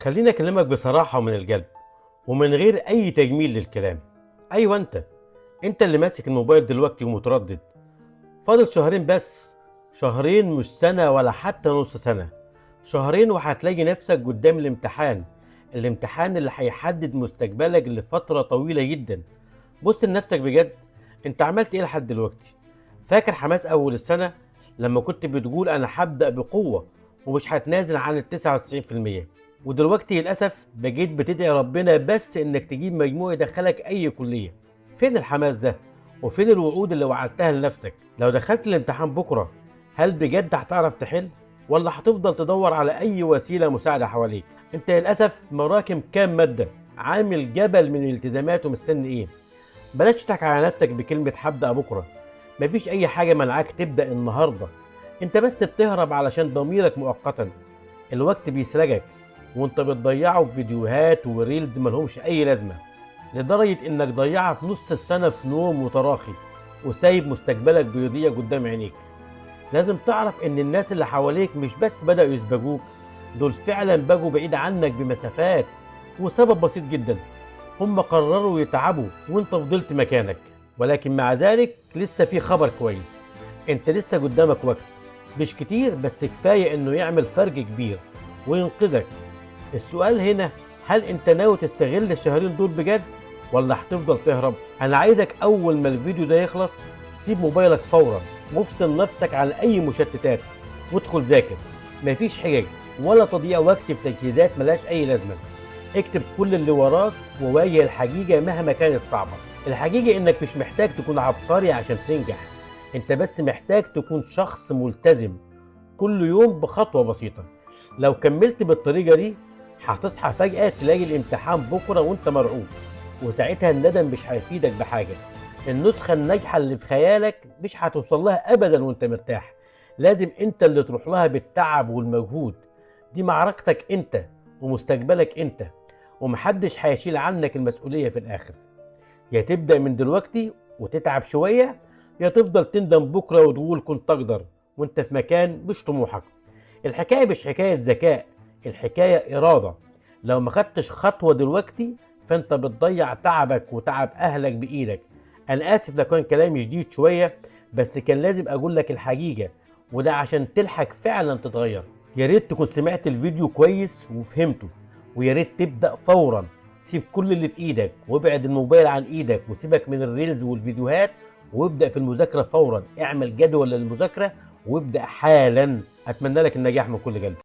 خليني اكلمك بصراحة ومن القلب ومن غير اي تجميل للكلام. ايوه انت اللي ماسك الموبايل دلوقتي ومتردد. فاضل شهرين بس، شهرين مش سنة ولا حتى نص سنة. شهرين وهتلاقي نفسك قدام الامتحان اللي هيحدد مستقبلك لفترة طويلة جدا. بص لنفسك بجد، انت عملت ايه لحد دلوقتي؟ فاكر حماس اول السنة لما كنت بتقول انا هبدأ بقوة ومش هتنازل عن ال 99%؟ ودلوقتي للأسف بقيت بتدعي ربنا بس انك تجيب مجموع يدخلك اي كلية. فين الحماس ده؟ وفين الوعود اللي وعدتها لنفسك؟ لو دخلت الامتحان بكرة، هل بجد هتعرف تحل؟ ولا هتفضل تدور على اي وسيلة مساعدة حواليك؟ انت للأسف مراكم كام مادة، عامل جبل من الالتزامات ومستني ايه؟ بلاش تضحك على نفسك بكلمة هبدأ بكرة. مفيش أي حاجة منعاك تبدأ النهاردة. أنت بس بتهرب علشان ضميرك مؤقتا. الوقت بيسرقك وأنت بتضيعه في فيديوهات وريلز ملهمش أي لازمة، لدرجة إنك ضيعت نص السنة في نوم وتراخي وسايب مستقبلك بيضيع قدام عينيك. لازم تعرف إن الناس اللي حواليك مش بس بدأوا يسبقوك، دول فعلا بقوا بعيد عنك بمسافات، وسبب بسيط جدا: هم قرروا يتعبوا وانت فضلت مكانك. ولكن مع ذلك لسه في خبر كويس، انت لسه قدامك وقت، مش كتير بس كفاية انه يعمل فرق كبير وينقذك. السؤال هنا: هل انت ناوي تستغل الشهرين دول بجد ولا هتفضل تهرب؟ انا عايزك اول ما الفيديو ده يخلص سيب موبايلك فورا وافصل نفسك عن اي مشتتات وادخل ذاكر. مفيش حجج ولا تضييع وقت في تجهيزات ملهاش اي لازمه. اكتب كل اللي وراك وواجه الحقيقة مهما كانت صعبة. الحقيقة انك مش محتاج تكون عبقري عشان تنجح، انت بس محتاج تكون شخص ملتزم كل يوم بخطوة بسيطة. لو كملت بالطريقة دي هتصحى فجأة تلاقي الامتحان بكرة وانت مرعوب، وساعتها الندم مش هيفيدك بحاجة. النسخة الناجحة اللي في خيالك مش هتوصل لها ابدا وانت مرتاح. لازم انت اللي تروح لها بالتعب والمجهود. دي معركتك انت ومستقبلك انت، ومحدش هيشيل عنك المسؤولية في الآخر. يا تبدأ من دلوقتي وتتعب شوية، يا تفضل تندم بكرة وتقول كنت أقدر وانت في مكان مش طموحك. الحكاية مش حكاية ذكاء، الحكاية إرادة. لو ما خدتش خطوة دلوقتي فانت بتضيع تعبك وتعب أهلك بإيدك. أنا آسف لو كان كلامي شديد شوية، بس كان لازم أقول لك الحقيقة، وده عشان تلحق فعلا تتغير. يا ريت تكون سمعت الفيديو كويس وفهمته، ويا ريت تبدأ فورا. سيب كل اللي في ايدك وابعد الموبايل عن ايدك وسيبك من الريلز والفيديوهات، وابدأ في المذاكرة فورا. اعمل جدول للمذاكرة وابدأ حالا. اتمنى لك النجاح من كل قلبي.